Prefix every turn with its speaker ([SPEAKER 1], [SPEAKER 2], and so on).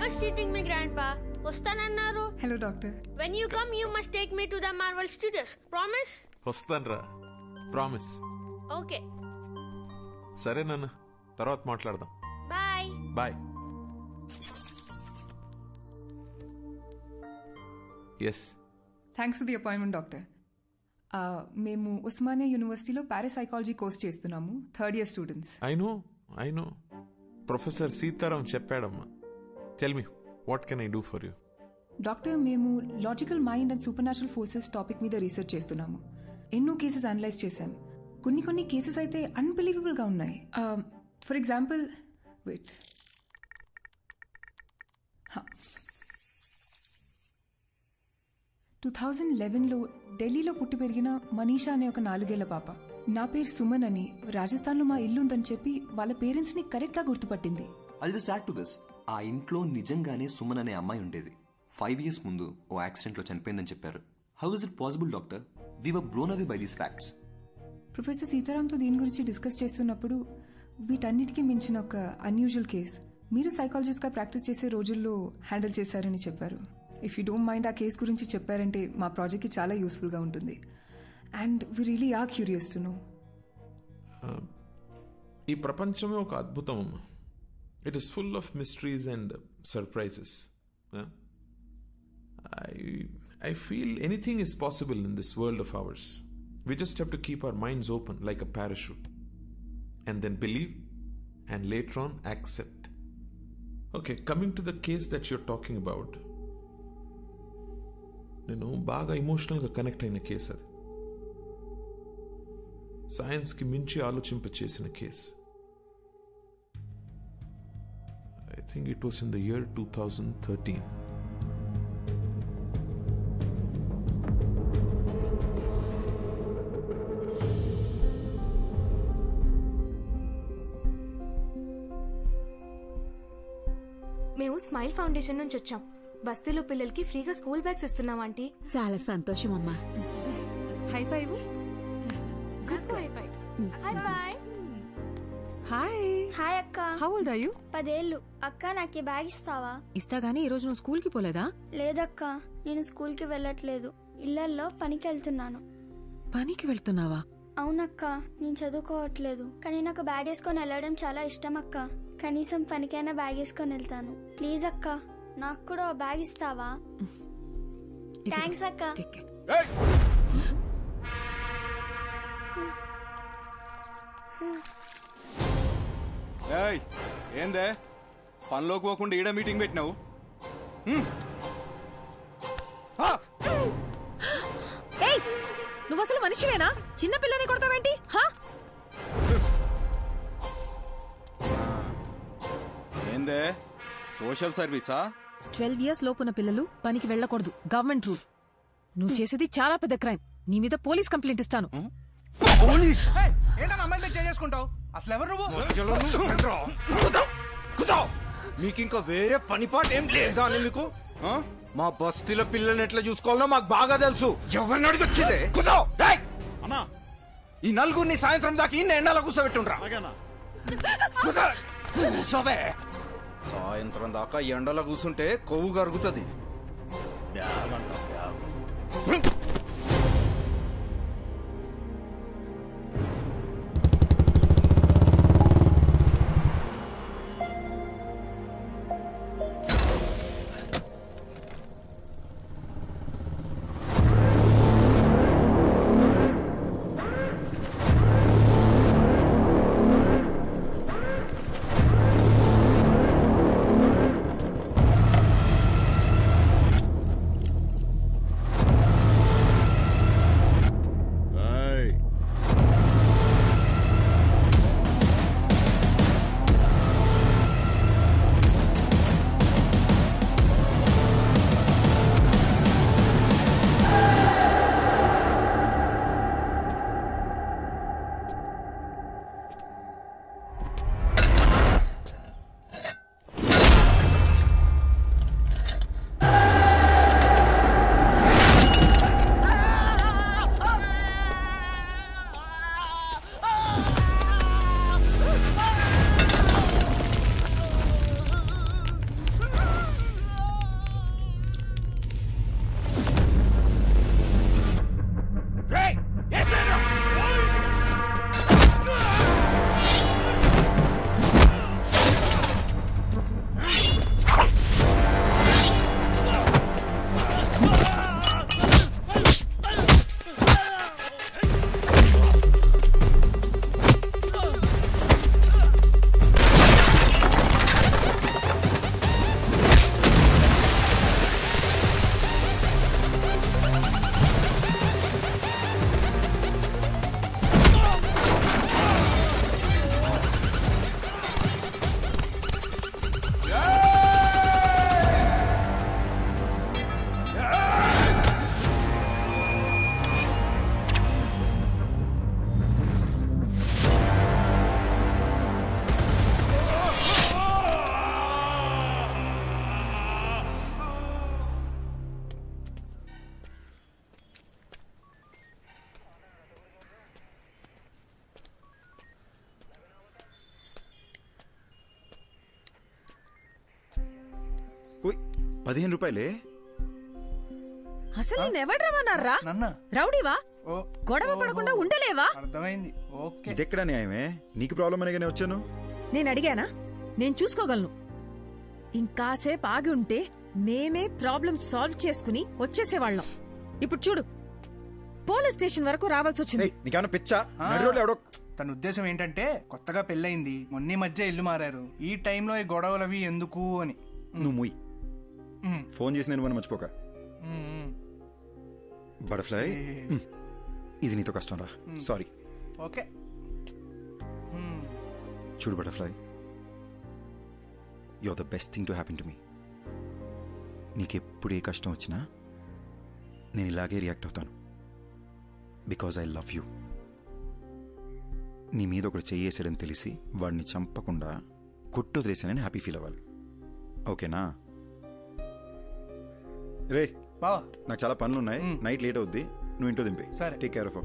[SPEAKER 1] was cheating me, Grandpa. వస్తానన్నారు.
[SPEAKER 2] Hello doctor.
[SPEAKER 1] When you come, you must take me to the Marvel Studios. Promise?
[SPEAKER 3] వస్తానరా, promise.
[SPEAKER 1] Okay.
[SPEAKER 3] సరే నాన్న, తర్వాత మాట్లాడదాం.
[SPEAKER 1] Bye.
[SPEAKER 3] Bye. Yes.
[SPEAKER 2] Thanks for the appointment doctor. మేము ఉస్మానియా యూనివర్సిటీలో parapsychology course చేస్తున్నాము, third year students.
[SPEAKER 3] I know professor Sitaram చెప్పాడమ్మా. Tell me, what can I do for you?
[SPEAKER 2] Doctor, మేము logical mind and supernatural forces topic మీద research చేస్తున్నాము. ఎన్నో cases analyse చేశాం. కొన్ని కేసెస్ అయితే అన్బిలీవబుల్ గా ఉన్నాయి. ఫర్ ఎగ్జాంపుల్, వెయిట్, 2011లో ఢిల్లీలో పుట్టి పెరిగిన మనీషా అనే ఒక 4 ఏళ్ల పాప, నా పేరు సుమన్ అని, రాజస్థాన్లో మా ఇల్లు ఉందని చెప్పి వాళ్ళ పేరెంట్స్ ని కరెక్ట్ గా గుర్తుపట్టింది.
[SPEAKER 4] I'll just add to this. ఆ ఇంట్లో నిజంగానే సుమన్ అనే అమ్మాయి ఉండేది. 5 years ముందు ఓ యాక్సిడెంట్ లో చనిపోయిందని చెప్పారు. How is it possible doctor? We were blown away by these facts.
[SPEAKER 2] Professor సీతారాంతో దీని గురించి డిస్కస్ చేస్తున్నప్పుడు వీటన్నిటికీ మించిన ఒక అన్యూజువల్ కేస్ మీరు సైకాలజిస్ట్ గా ప్రాక్టీస్ చేసే రోజుల్లో హ్యాండిల్ చేశారని చెప్పారు. ఇఫ్ యూ డోంట్ మైండ్ ఆ కేస్ గురించి చెప్పారంటే మా ప్రాజెక్ట్కి చాలా యూస్ఫుల్గా ఉంటుంది. And we really are curious to know.
[SPEAKER 3] ఈ ప్రపంచమే ఒక అద్భుతం అమ్మా. It is full of mysteries and surprises. I feel anything is possible in this world of ours. We just have to keep our minds open like a parachute and then believe and later on accept. Okay, coming to the case that you're talking about, నేను బాగా ఎమోషనల్గా connect అయిన case అది. సైన్స్కి మించి ఆలోచింపచేసిన case. I think it was in the year 2013.
[SPEAKER 5] మేము smile foundation నుంచి వచ్చాం. బస్తీలో పిల్లలకి ఫ్రీగా స్కూల్ బ్యాగ్స్ ఇస్తున్నాం ఆంటీ.
[SPEAKER 6] చాలా సంతోషం అమ్మా.
[SPEAKER 2] High five.
[SPEAKER 5] Good high five. Hi bye.
[SPEAKER 6] Hi.
[SPEAKER 7] Hi అక్క.
[SPEAKER 6] How old are you?
[SPEAKER 7] 10 ఏళ్ళు. అక్క నాకు ఈ బ్యాగ్ ఇస్తావా?
[SPEAKER 6] ఇస్తా గానీ ఈ రోజు నువ్వు స్కూల్ కి పోలేదా?
[SPEAKER 7] లేదక్క, నేను స్కూల్ కి వెళ్ళట్లేదు. ఇళ్లల్లో పనికి వెళ్తున్నాను.
[SPEAKER 6] పనికి వెళ్తున్నావా?
[SPEAKER 7] అవునక్క, నేను చదువుకోవట్లేదు. కానీ నాకు బ్యాగ్ వేసుకొని వెళ్ళడం చాలా ఇష్టం అక్క. కనీసం పనికైనా బ్యాగ్ వేసుకొని వెళ్తాను. ప్లీజ్ అక్క, నాకు కూడా ఓ బ్యాగ్ ఇస్తావా? థ్యాంక్స్ అక్క.
[SPEAKER 8] ఏందే పనిలోకి పోకుండా ఈడ మీటింగ్ పెట్టినావు?
[SPEAKER 6] నువ్వు అసలు మనిషివేనా? చిన్న పిల్లని కొడతావేంటి?
[SPEAKER 8] ఏందే సోషల్ సర్వీసా?
[SPEAKER 6] 12 years లోపున్న పిల్లలు పనికి వెళ్ళకూడదు, గవర్నమెంట్ రూల్. నువ్వు చేసేది చాలా పెద్ద క్రైమ్. నీ మీద పోలీస్ కంప్లైంట్ ఇస్తాను.
[SPEAKER 8] చేసుకుంటావు అసలు ఎవరు మీకు ఇంకా వేరే పని పాట ఏం లేదా అని మీకు? మా బస్తీల పిల్లల్ని ఎట్లా చూసుకోవాలో మాకు బాగా తెలుసు. ఎవరిని అడిగి వచ్చిందే? ఈ నలుగురిని సాయంత్రం దాకా ఇన్ని ఎండలో కూర్చోబెట్టుండ్రా. కూర్చోవే. సాయంత్రం దాకా ఎండలో కూర్చుంటే కొవ్వు కరుగుతుంది.
[SPEAKER 9] 15 రూపాయలే?
[SPEAKER 6] అసలు నేను ఎవరు రమ్మన్నారా?
[SPEAKER 10] నన్న
[SPEAKER 6] రౌడీవా?
[SPEAKER 10] ఓ
[SPEAKER 6] గొడవ పడకుండా ఉండలేవా?
[SPEAKER 10] అర్థమైంది. ఓకే
[SPEAKER 9] ఇదెక్కడ న్యాయమే? నీకు ప్రాబ్లం అనేగానే వచ్చాను.
[SPEAKER 6] నేను అడిగానా? నేను చూసుకోగలను. ఇంకాసేపు ఆగి ఉంటే మేమే ప్రాబ్లం సాల్వ్ చేసుకుని వచ్చేసేవాళ్ళం. ఇప్పుడు చూడు, పోలీస్ స్టేషన్ వరకు రావాల్సి వచ్చింది.
[SPEAKER 9] నీకేమన్నా పిచ్చా? నడిరోడ్లో ఎవడో
[SPEAKER 10] తన ఉద్దేశం ఏంటంటే కొత్తగా పెళ్ళయింది, మొన్న మధ్య ఇల్లు మారారు, ఈ టైంలో ఈ గొడవలు అవి ఎందుకు అని.
[SPEAKER 9] నువ్వు ముయ్. ఫోన్ చేసి నేను మనం మర్చిపోక. బటర్ఫ్లై, ఇది నీతో కష్టం రా. సారీ.
[SPEAKER 10] ఓకే
[SPEAKER 9] చూడు butterfly, you are the best thing to happen to me. నీకెప్పుడు ఏ కష్టం వచ్చినా నేను ఇలాగే రియాక్ట్ అవుతాను. Because I love you. నీ మీద ఒకడు చెయ్యేసాడని తెలిసి వాడిని చంపకుండా కొట్టు వదిలేసానని హ్యాపీ ఫీల్ అవ్వాలి. ఓకేనా? రే
[SPEAKER 10] బావా,
[SPEAKER 9] నాకు చాలా పనులు ఉన్నాయి, నైట్ లేట్ అవుద్ది, నువ్వు ఇంట్లో దింపే.
[SPEAKER 10] సరే.
[SPEAKER 9] Take care of.